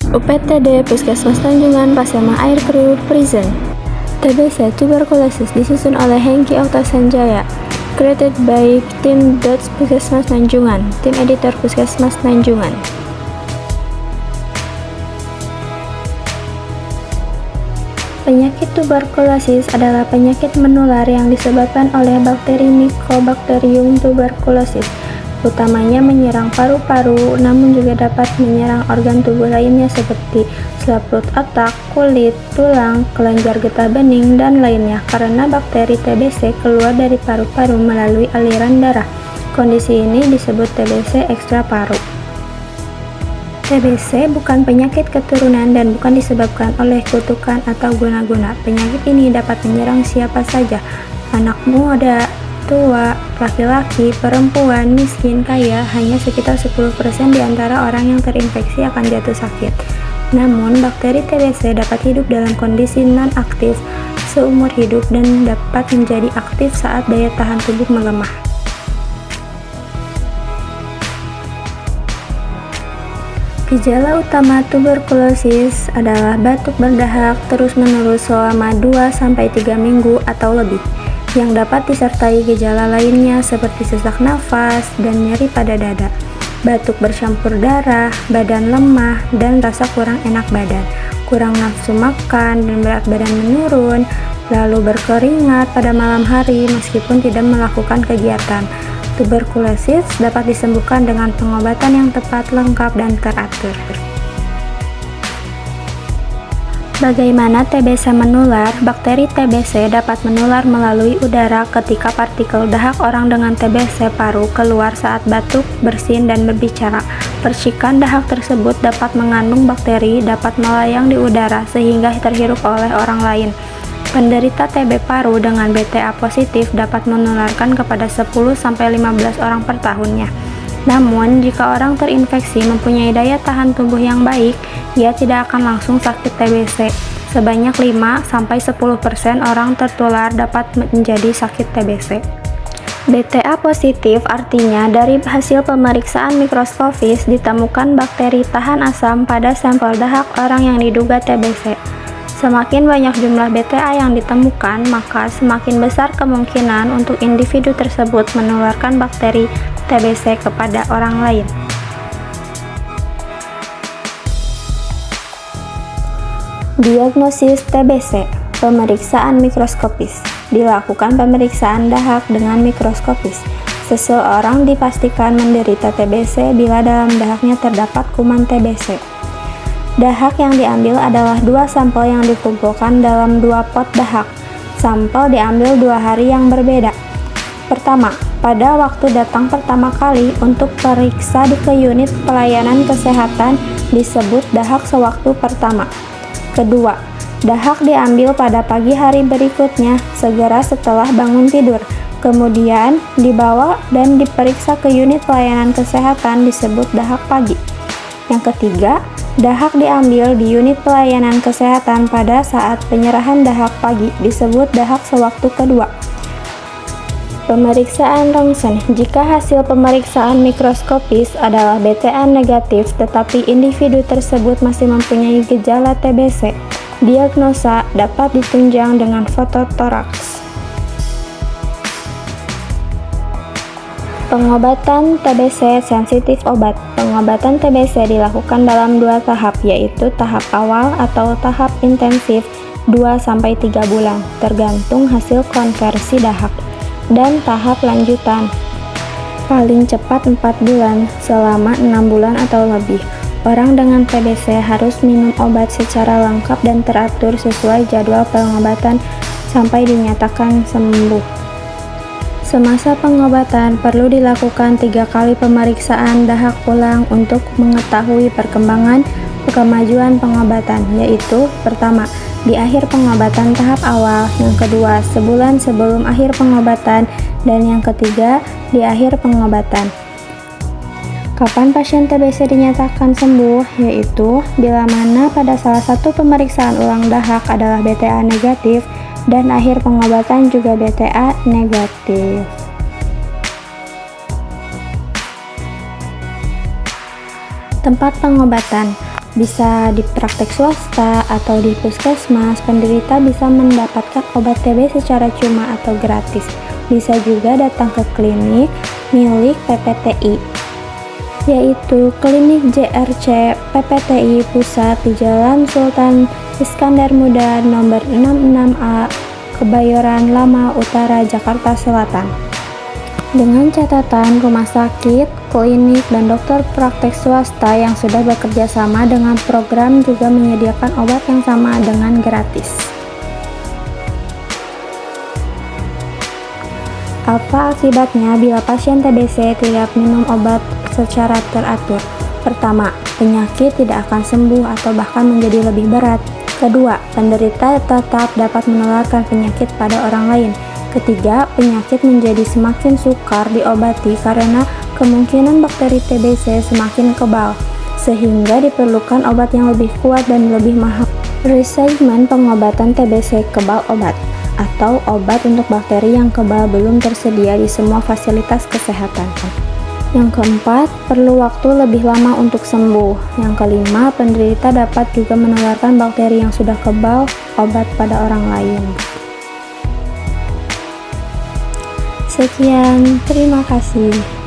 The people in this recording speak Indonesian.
UPTD Puskesmas Tanjungan Pasema Air Crew Prison. TBC tuberkulosis disusun oleh Hengki Oktasanjaya. Created by Tim Dots Puskesmas Tanjungan, tim editor Puskesmas Tanjungan. Penyakit tuberkulosis adalah penyakit menular yang disebabkan oleh bakteri Mycobacterium tuberculosis. Utamanya menyerang paru-paru, namun juga dapat menyerang organ tubuh lainnya seperti selaput otak, kulit, tulang, kelenjar getah bening, dan lainnya. Karena bakteri TBC keluar dari paru-paru melalui aliran darah. Kondisi ini disebut TBC ekstra paru. TBC bukan penyakit keturunan dan bukan disebabkan oleh kutukan atau guna-guna. Penyakit ini dapat menyerang siapa saja, anak muda, tua, laki-laki, perempuan, miskin, kaya. Hanya sekitar 10% di antara orang yang terinfeksi akan jatuh sakit. Namun, bakteri TBC dapat hidup dalam kondisi non-aktif seumur hidup dan dapat menjadi aktif saat daya tahan tubuh melemah. Gejala utama tuberkulosis adalah batuk berdahak terus-menerus selama 2-3 minggu atau lebih, yang dapat disertai gejala lainnya seperti sesak nafas dan nyeri pada dada, batuk bercampur darah, badan lemah, dan rasa kurang enak badan, kurang nafsu makan, dan berat badan menurun, lalu berkeringat pada malam hari meskipun tidak melakukan kegiatan. Tuberkulosis dapat disembuhkan dengan pengobatan yang tepat, lengkap, dan teratur. Bagaimana TBC menular? Bakteri TBC dapat menular melalui udara ketika partikel dahak orang dengan TBC paru keluar saat batuk, bersin, dan berbicara. Percikan dahak tersebut dapat mengandung bakteri, dapat melayang di udara sehingga terhirup oleh orang lain. Penderita TB paru dengan BTA positif dapat menularkan kepada 10-15 orang per tahunnya. Namun, jika orang terinfeksi mempunyai daya tahan tubuh yang baik, ia tidak akan langsung sakit TBC. Sebanyak 5-10% orang tertular dapat menjadi sakit TBC. BTA positif artinya dari hasil pemeriksaan mikroskopis ditemukan bakteri tahan asam pada sampel dahak orang yang diduga TBC. Semakin banyak jumlah BTA yang ditemukan, maka semakin besar kemungkinan untuk individu tersebut menularkan bakteri TBC kepada orang lain. Diagnosis TBC. Pemeriksaan mikroskopis. Dilakukan pemeriksaan dahak dengan mikroskopis. Seseorang dipastikan menderita TBC bila dalam dahaknya terdapat kuman TBC. Dahak yang diambil adalah 2 sampel yang dikumpulkan dalam 2 pot dahak. Sampel diambil 2 hari yang berbeda. Pertama, pada waktu datang pertama kali untuk periksa ke unit pelayanan kesehatan disebut dahak sewaktu pertama. Kedua, dahak diambil pada pagi hari berikutnya segera setelah bangun tidur. Kemudian dibawa dan diperiksa ke unit pelayanan kesehatan disebut dahak pagi. Yang ketiga, dahak diambil di unit pelayanan kesehatan pada saat penyerahan dahak pagi disebut dahak sewaktu kedua. Pemeriksaan rongsen. Jika hasil pemeriksaan mikroskopis adalah BTA negatif tetapi individu tersebut masih mempunyai gejala TBC, diagnosa dapat ditunjang dengan fototoraks. Pengobatan TBC sensitif obat. Pengobatan TBC dilakukan dalam 2 tahap, yaitu tahap awal atau tahap intensif 2-3 bulan, tergantung hasil konversi dahak, dan tahap lanjutan paling cepat 4 bulan, selama 6 bulan atau lebih. Orang dengan TBC harus minum obat secara lengkap dan teratur sesuai jadwal pengobatan sampai dinyatakan sembuh. Semasa pengobatan perlu dilakukan 3 kali pemeriksaan dahak ulang untuk mengetahui perkembangan kemajuan pengobatan, yaitu pertama, di akhir pengobatan tahap awal, yang kedua, sebulan sebelum akhir pengobatan, dan yang ketiga, di akhir pengobatan. Kapan pasien TBC dinyatakan sembuh? Yaitu bila mana pada salah satu pemeriksaan ulang dahak adalah BTA negatif dan akhir pengobatan juga BTA negatif. Tempat pengobatan. Bisa di praktek swasta atau di puskesmas, penderita bisa mendapatkan obat TB secara cuma atau gratis. Bisa juga datang ke klinik milik PPTI, yaitu Klinik JRC PPTI Pusat di Jalan Sultan Iskandar Muda nomor 66A, Kebayoran Lama Utara, Jakarta Selatan. Dengan catatan rumah sakit, klinik, dan dokter praktek swasta yang sudah bekerja sama dengan program juga menyediakan obat yang sama dengan gratis. Apa akibatnya bila pasien TBC tidak minum obat secara teratur? Pertama, penyakit tidak akan sembuh atau bahkan menjadi lebih berat. Kedua, penderita tetap dapat menularkan penyakit pada orang lain. Ketiga, penyakit menjadi semakin sukar diobati karena kemungkinan bakteri TBC semakin kebal, sehingga diperlukan obat yang lebih kuat dan lebih mahal. Regimen pengobatan TBC kebal obat atau obat untuk bakteri yang kebal belum tersedia di semua fasilitas kesehatan. Yang keempat, perlu waktu lebih lama untuk sembuh. Yang kelima, penderita dapat juga menularkan bakteri yang sudah kebal obat pada orang lain. Sekian, terima kasih.